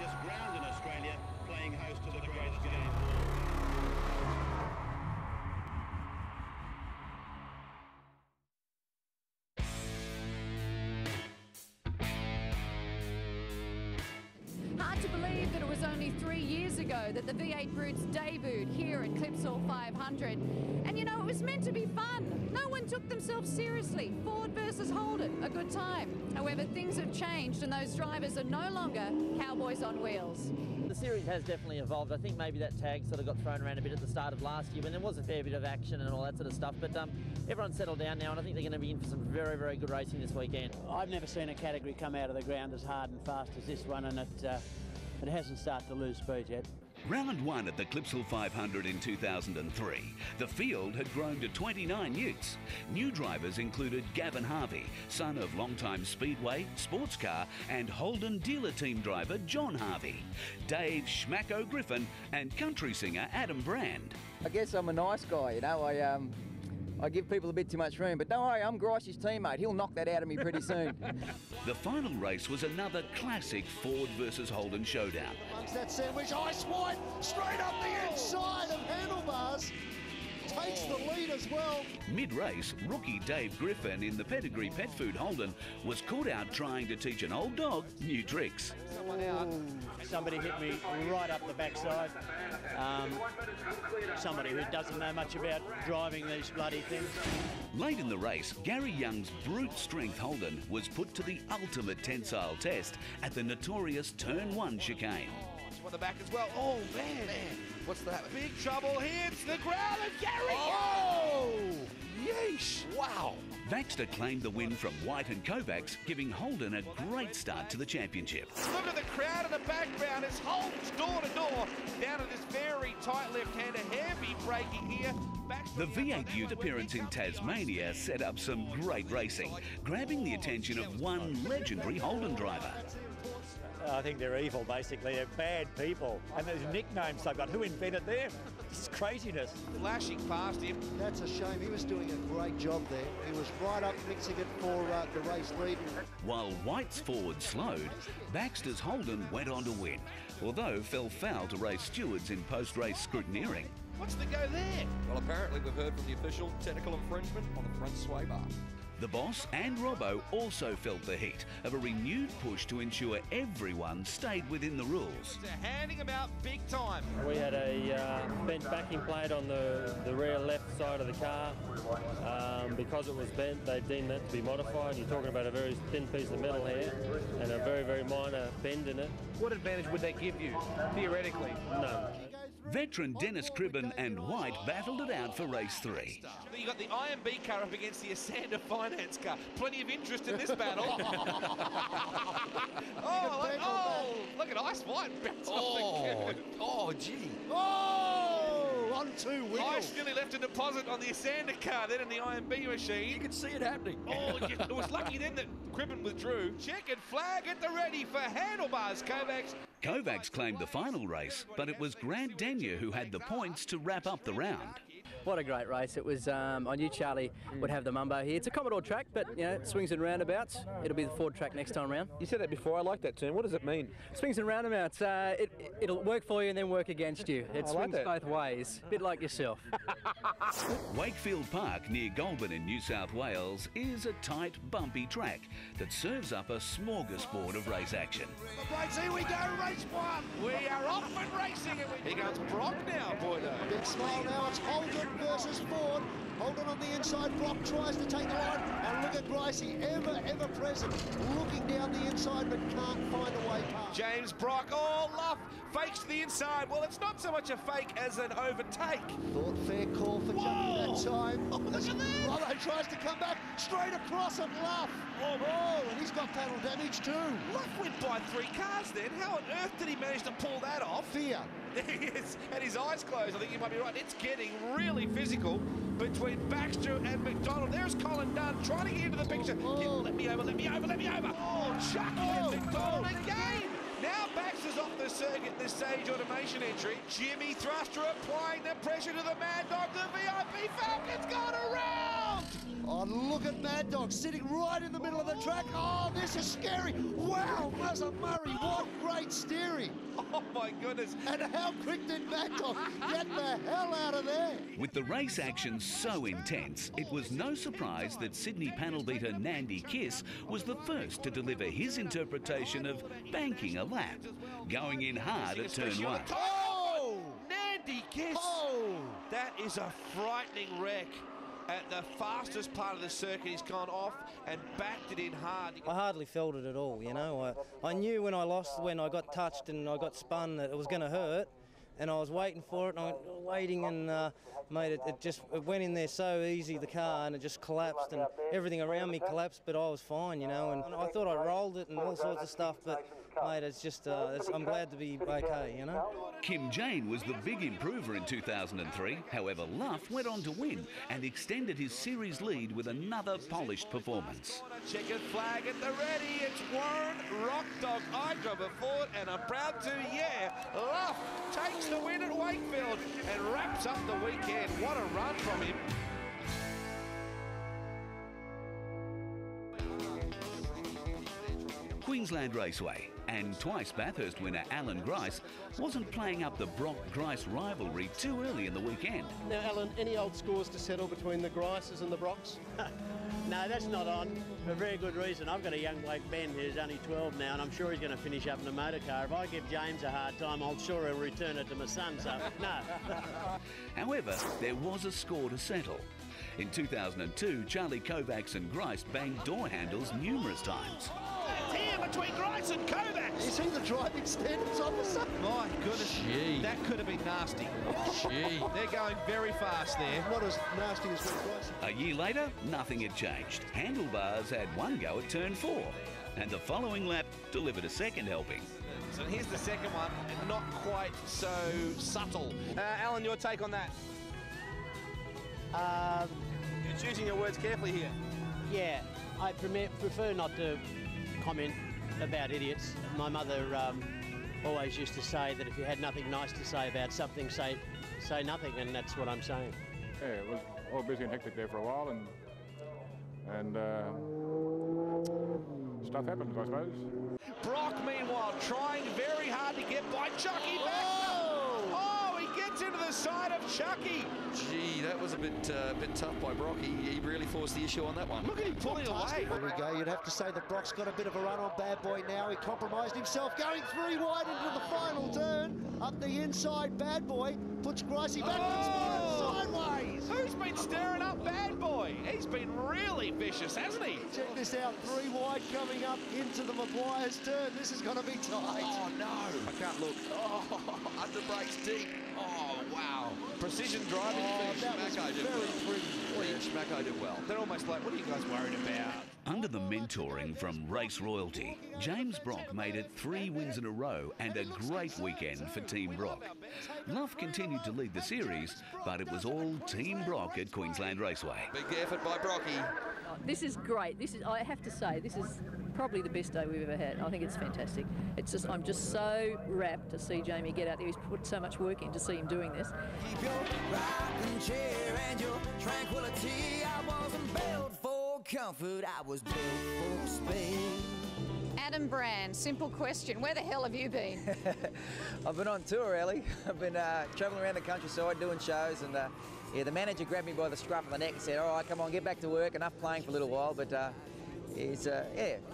busiest ground in Australia, playing host to the greatest game. Hard to believe that it was only 3 years ago that the V8 Brutes debuted here at Clipsal 500. And you know, it was meant to be fun. No one took themselves seriously. Ford versus Holden, a good time. However, things have changed and those drivers are no longer cowboys on wheels. The series has definitely evolved. I think maybe that tag sort of got thrown around a bit at the start of last year when there was a fair bit of action and all that sort of stuff. But everyone's settled down now and I think they're going to be in for some very, very good racing this weekend. I've never seen a category come out of the ground as hard and fast as this one, and it hasn't started to lose speed yet. Round 1 at the Clipsal 500 in 2003, the field had grown to 29 utes. New drivers included Gavin Harvey, son of longtime Speedway, sports car and Holden dealer team driver John Harvey, Dave Schmacko Griffin and country singer Adam Brand. I guess I'm a nice guy, you know, I give people a bit too much room, but don't worry, I'm Grice's teammate. He'll knock that out of me pretty soon. The final race was another classic Ford versus Holden showdown. Amongst that sandwich, ice wide, straight up the inside of handlebars. Takes the lead as well. Mid-race, rookie Dave Griffin in the pedigree pet food Holden was caught out trying to teach an old dog new tricks. Somebody hit me right up the backside. Somebody who doesn't know much about driving these bloody things. Late in the race, Gary Young's brute strength Holden was put to the ultimate tensile test at the notorious Turn 1 chicane. On the back as well. Oh, man. What's that? Big trouble here. It's the ground and Gary. Oh! Yeesh! Wow! Baxter claimed the win from White and Kovacs, giving Holden a great start to the championship. Look at the crowd in the background. It's Holden's door to door down to this very tight left-hander. Heavy braking here. The V8 Ute appearance in Tasmania set up some great racing, grabbing the attention of one legendary Holden driver. I think they're evil, basically. They're bad people. And those nicknames they've got, who invented them? This is craziness. Flashing past him. That's a shame. He was doing a great job there. He was right up mixing it for the race lead. While White's Ford slowed, Baxter's Holden went on to win, although fell foul to race stewards in post-race scrutineering. What's the go there? Well, apparently we've heard from the official technical infringement on the front sway bar. The boss and Robbo also felt the heat of a renewed push to ensure everyone stayed within the rules. They're handing them out big time. We had a bent backing plate on the rear left side of the car. Because it was bent, they deemed that to be modified. You're talking about a very thin piece of metal here and a very, very minor bend in it. What advantage would they give you, theoretically? No. Veteran Dennis Cribben and White battled it out for race 3. You got the IMB car up against the Asander Finance car. Plenty of interest in this battle. Look at Ice White bounce off the curb. Oh, gee. Oh, on 2 wheels. Ice nearly left a deposit on the Asander car, then in the IMB machine. You can see it happening. Oh, it was lucky then that Cribben withdrew. Checkered flag at the ready for handlebars, Kovacs. Kovacs claimed the final race, but it was Grant Denyer who had the points to wrap up the round. What a great race. It was, I knew Charlie would have the mumbo here. It's a Commodore track, but, you know, swings and roundabouts. It'll be the Ford track next time round. You said that before. I like that term. What does it mean? Swings and roundabouts. It'll work for you and then work against you. It swings both ways, a bit like yourself. Wakefield Park near Goulburn in New South Wales is a tight, bumpy track that serves up a smorgasbord of race action. Right, here we go, race 1. We are off and racing. Here comes Brock now, boy. Big smile now. It's Holden versus Ford. Holden on the inside. Brock tries to take the line. And look at Brycey, ever present, looking down the inside but can't find a way past. James Brock, Luff, fakes to the inside. Well, it's not so much a fake as an overtake. Thought fair call for Johnny that time. Oh, look at that. Rollo tries to come back straight across at Luff. Oh, and he's got panel damage too. Luff went by 3 cars then. How on earth did he manage to pull that off? Fear. There he is, and his eyes closed. I think you might be right. It's getting really physical between Baxter and McDonald. There's Colin Dunn trying to get into the picture. Let me over. Oh, chucking at McDonald again. Now Baxter's off the circuit, the Sage Automation entry. Jimmy Thruster applying the pressure to the Mad Dog. The VIP Falcon's gone around. Oh, look at Mad Dog sitting right in the middle of the track. Oh, this is scary. Wow, Muzzer Murray, what great steering. Oh, my goodness. And how quick did Mad Dog get the hell out of there? With the race action so intense, it was no surprise that Sydney panel beater Nandy Kiss was the first to deliver his interpretation of banking a lap, going in hard at turn 1. Oh! Nandy Kiss! Oh! That is a frightening wreck. At the fastest part of the circuit, he's gone off and backed it in hard. I hardly felt it at all, you know. I knew when I got touched and I got spun that it was going to hurt, and I was waiting for it, and I was waiting, and mate, it went in there so easy, the car, and it just collapsed, and everything around me collapsed, but I was fine, you know, and I thought I rolled it and all sorts of stuff, but mate, it's just, I'm glad to be okay, you know. Kim Jane was the big improver in 2003. However, Luff went on to win and extended his series lead with another polished performance. Checkered flag at the ready. It's Warren Rock Dog Idrover Ford, and I'm proud to, Luff takes the win at Wakefield and wraps up the weekend. What a run from him. Queensland Raceway and twice Bathurst winner Alan Grice wasn't playing up the Brock-Grice rivalry too early in the weekend. Now, Alan, any old scores to settle between the Grices and the Brocks? No, that's not on, for a very good reason. I've got a young bloke, Ben, who's only 12 now, and I'm sure he's going to finish up in a motor car. If I give James a hard time, I'm sure he'll return it to my son, so no. However, there was a score to settle. In 2002, Charlie Kovacs and Grice banged door handles numerous times. It's here between Grice and Kovacs. Is he the driving standards officer? My goodness, that could have been nasty. They're going very fast there. Not as nasty as what Grice. A year later, nothing had changed. Handlebars had one go at turn 4, and the following lap delivered a second helping. So here's the second one, and not quite so subtle. Alan, your take on that? You're choosing your words carefully here. Yeah, I prefer not to comment about idiots. My mother always used to say that if you had nothing nice to say about something, say nothing, and that's what I'm saying. Yeah, it was all busy and hectic there for a while, and stuff happens, I suppose. Brock, meanwhile, trying very hard to get by Chucky back. Oh, he gets into the side of Chucky. Gee, that was a bit tough by Brock. He really forced the issue on that one. Look at him pulling away. There we go. You'd have to say that Brock's got a bit of a run on Bad Boy now. He compromised himself, going 3 wide into the final turn. Up the inside, Bad Boy puts Gricey back sideways. Who's been stirring up Bad Boy? He's been really vicious, hasn't he? Check this out. 3 wide coming up into the Maguire's turn. This is going to be tight. Oh, no. I can't look. Oh, under brakes deep. Oh, wow. Precision driving. That was very pretty. Schmacko did well. They're almost like, what are you guys worried about? Under the mentoring from race royalty, James Brock made it 3 wins in a row and a great weekend for Team Brock. Luff continued to lead the series, but it was all Team Brock at Queensland Raceway. Big effort by Brocky. This is great. I have to say, this is probably the best day we've ever had. I think it's fantastic. I'm just so rapt to see Jamie get out there. He's put so much work in to see him doing this. Keep your rocking chair and your tranquility. I wasn't built for comfort. I was built for speed. Adam Brand, simple question. Where the hell have you been? I've been on tour, Ellie. I've been travelling around the countryside doing shows, and the manager grabbed me by the scruff of the neck and said, all right, come on, get back to work. Enough playing for a little while, but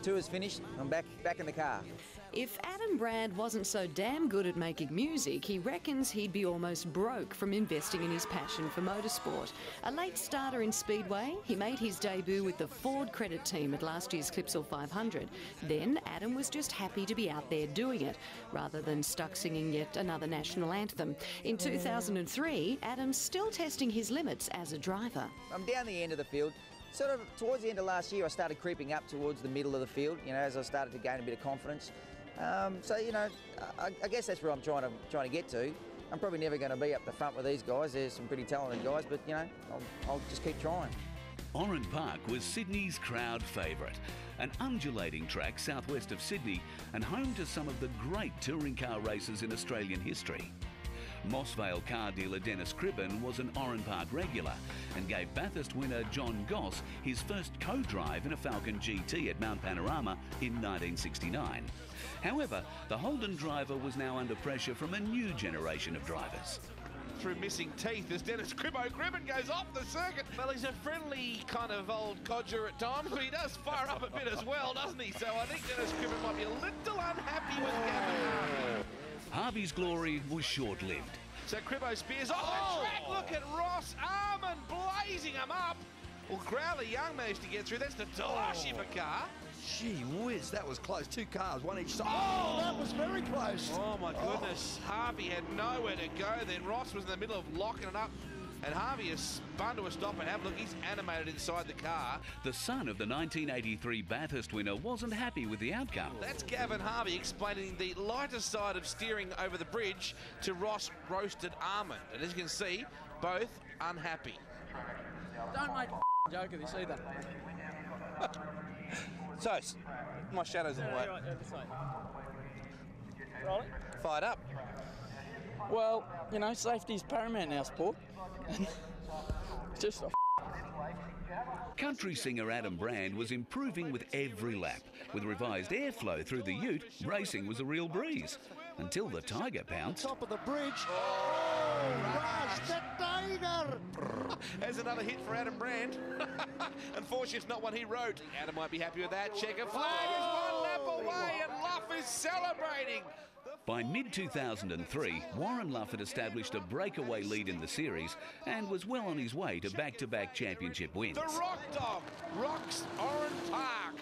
tour's finished. I'm back in the car. If Adam Brand wasn't so damn good at making music, he reckons he'd be almost broke from investing in his passion for motorsport. A late starter in Speedway, he made his debut with the Ford credit team at last year's Clipsal 500. Then Adam was just happy to be out there doing it, rather than stuck singing yet another national anthem. In 2003, Adam's still testing his limits as a driver. I'm down the end of the field. Sort of towards the end of last year, I started creeping up towards the middle of the field, as I started to gain a bit of confidence. I guess that's where I'm trying to get to. I'm probably never going to be up the front with these guys. There's some pretty talented guys, but, I'll just keep trying. Oran Park was Sydney's crowd favourite, an undulating track southwest of Sydney and home to some of the great touring car races in Australian history. Mossvale car dealer Dennis Cribben was an Oran Park regular and gave Bathurst winner John Goss his first co-drive in a Falcon GT at Mount Panorama in 1969. However, the Holden driver was now under pressure from a new generation of drivers. Through missing teeth as Dennis Cribben goes off the circuit. Well, he's a friendly kind of old codger at times, but he does fire up a bit as well, doesn't he? So I think Dennis Cribben might be a little unhappy with Gavin Harvey. Harvey's glory was short-lived. So Cribbo spears off the track. Look at Ross Armand blazing him up. Well, Growler Young managed to get through. That's the Delashi car. Gee whiz, that was close. Two cars, one each side. Oh, that was very close. Oh, my goodness. Harvey had nowhere to go then. Ross was in the middle of locking it up. And Harvey has spun to a stop and have a look. He's animated inside the car. The son of the 1983 Bathurst winner wasn't happy with the outcome. That's Gavin Harvey explaining the lighter side of steering over the bridge to Ross Roasted Almond. And as you can see, both unhappy. Don't make a joke of this either. So, my shadow's in the way. Rolling? Fired up. Well, you know, safety's paramount now, sport. Just a Country singer Adam Brand was improving with every lap. With revised airflow through the Ute, racing was a real breeze. Until the Tiger pounced. Top of the bridge. Oh, Raj, the Tiger! There's another hit for Adam Brand. Unfortunately, it's not one he wrote. Adam might be happy with that. Checker flag is one lap away, and Luff is celebrating. By mid-2003, Warren Luff had established a breakaway lead in the series and was well on his way to back-to-back championship wins. The Rock Dog rocks Oran Park.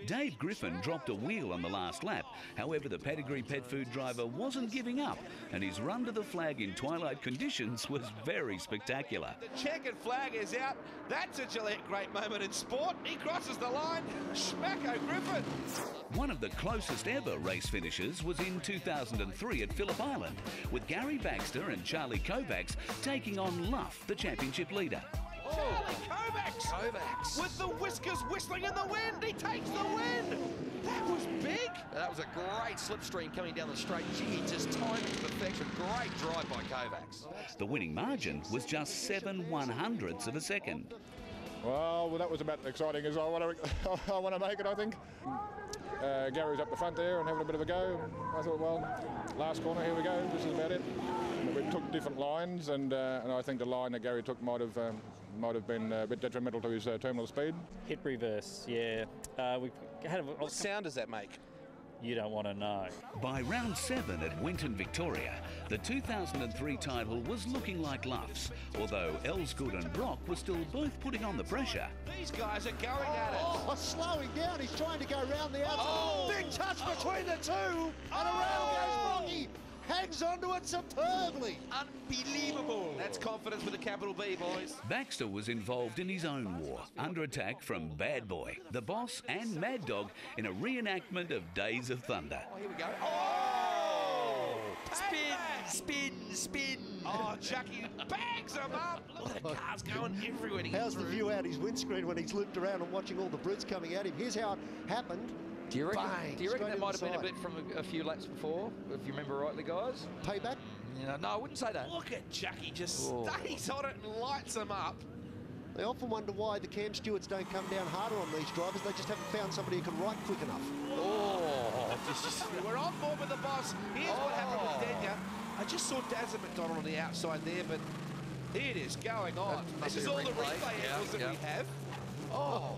Dave Griffin dropped a wheel on the last lap. However, the pedigree pet food driver wasn't giving up, and his run to the flag in twilight conditions was very spectacular. The checkered flag is out. That's a Gillette great moment in sport. He crosses the line. Schmacko Griffin. One of the closest ever race finishes was in 2003 at Phillip Island, with Gary Baxter and Charlie Kovacs taking on Luff, the championship leader. Charlie Kovacs with the whiskers whistling in the wind. He takes the win. That was big. That was a great slipstream coming down the straight. Gee, just timed to perfection. Great drive by Kovacs. The winning margin was just 7/100ths of a second. Well, that was about as exciting as I want to make it, I think. Gary's up the front there and having a bit of a go. I thought, well, last corner, here we go. This is about it. We took different lines, and I think the line that Gary took might have been a bit detrimental to his terminal speed. Hit reverse, yeah. We had What sound does that make? You don't want to know. By round 7 at Winton, Victoria, the 2003 title was looking like Luff's, although Elsgood and Brock were still both putting on the pressure. These guys are going at it. Oh, slowing down. He's trying to go round the outside. Oh, big touch between the two. And around goes Rocky. Hangs onto it superbly. Unbelievable. That's confidence with a capital B, boys. Baxter was involved in his own war, under attack from Bad Boy, the Boss and Mad Dog in a reenactment of Days of Thunder. Oh, here we go. Oh! Spin. Oh, Chucky bags him up. Look at the cars going everywhere. How's the view out his windscreen when he's looped around and watching all the Brits coming at him? Here's how it happened. Do you reckon, Bang, that might have been a inside. bit from a few laps before, if you remember rightly, guys? Payback? Yeah, no, I wouldn't say that. Look at Chucky just stays on it and lights him up. They often wonder why the cam stewards don't come down harder on these drivers. They just haven't found somebody who can write quick enough. We're on board with the Boss. Here's what happened with Denya. I just saw Dazza McDonald on the outside there, but it is going on. This is all the replay angles that we have. Oh.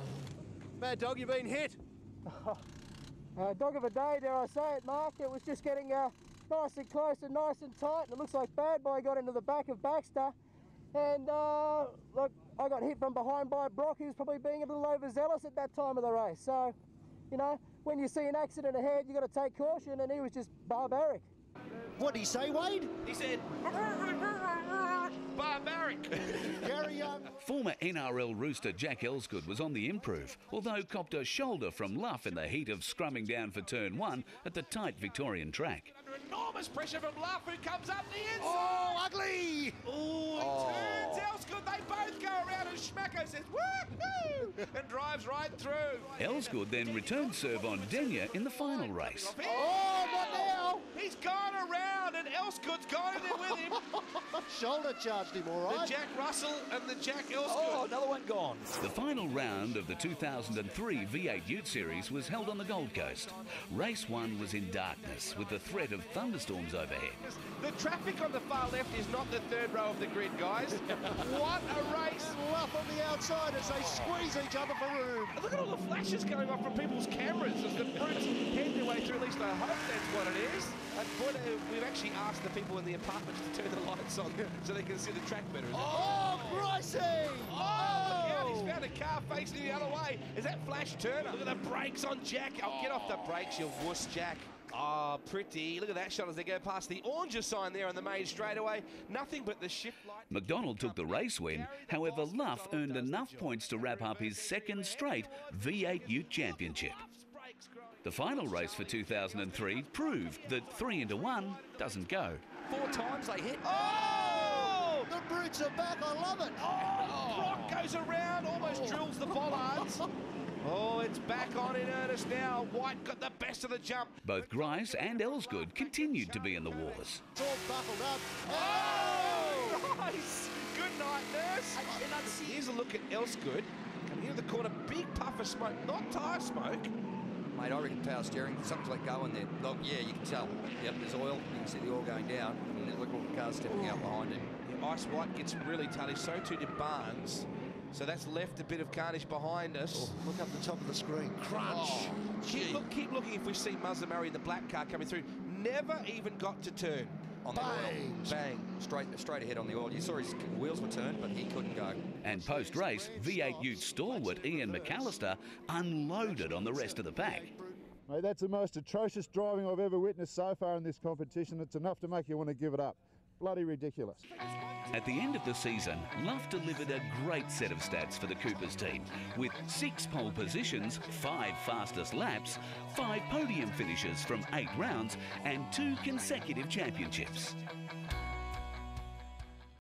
Mad Dog, you've been hit. Dog of a day, dare I say it, Mark. It was just getting nice and close and nice and tight. And it looks like Bad Boy got into the back of Baxter. And look, I got hit from behind by Brock, who's probably being a little overzealous at that time of the race. So, you know, when you see an accident ahead, you got to take caution, and he was just barbaric. What did he say, Wade? He said, barbaric. Gary Young. Former NRL rooster Jack Elsgood was on the improve, although copped a shoulder from Luff in the heat of scrumming down for turn 1 at the tight Victorian track. Under enormous pressure from Luff, who comes up the inside. Oh, ugly! Oh, he turns Elsgood. They both go around, and Schmacko says, woohoo, and drives right through. Elsgood then returned serve on Denya in the final race. Oh, not now! He's gone around, and Elsgood Elsgood's gone in there with him. Shoulder charged him, all right. The Jack Russell and the Jack Elsgood. Oh, another one gone. The final round of the 2003 V8 Ute Series was held on the Gold Coast. Race 1 was in darkness with the threat of thunderstorms overhead. The traffic on the far left is not the third row of the grid, guys. What a race! Luff on the outside as they squeeze each other for room. Look at all the flashes going off from people's cameras as the brutes head their way through. At least I hope that's what it is. And we've actually asked the people in the apartments to turn the lights on so they can see the track better. Oh, Gracie! Oh, look out, he's found a car facing the other way. Is that Flash Turner? Look at the brakes on Jack. Oh, get off the brakes, you wuss, Jack. Oh, pretty. Look at that shot as they go past the orange sign there on the main straightaway. Nothing but the shift light. McDonald took the race win. However, Luff earned enough points to wrap up his second straight V8 Ute Championship. The final race for 2003 proved that 3 into 1 doesn't go. 4 times they hit. Oh! The brutes are back. I love it. Oh, Brock goes around, almost drills the bollards. Oh, it's back on in earnest now. White got the best of the jump. Both Grice and Elsgood continued to be in the wars. It's all buckled up. Oh! Nice. Good night, nurse. Here's a look at Elsgood. Coming into the corner, big puff of smoke, not tyre smoke. Mate, I reckon power steering, something's like going there. Look, yeah, you can tell. Yep, there's oil. You can see the oil going down. And look at the car stepping out behind it. Yeah, Ice White gets really tally. So too did Barnes. So that's left a bit of carnage behind us. Oh, look up the top of the screen. Crunch. Oh, keep looking if we see Muzzer Murray in the black car coming through. Never even got to turn. On the oil. Bang. Straight ahead on the oil. You saw his wheels were turned, but he couldn't go. And post-race, V8 Ute stalwart Ian McAllister unloaded on the rest of the pack. Mate, that's the most atrocious driving I've ever witnessed so far in this competition. It's enough to make you want to give it up. Bloody ridiculous. At the end of the season, Luff delivered a great set of stats for the Coopers team, with 6 pole positions, 5 fastest laps, 5 podium finishes from 8 rounds, and 2 consecutive championships.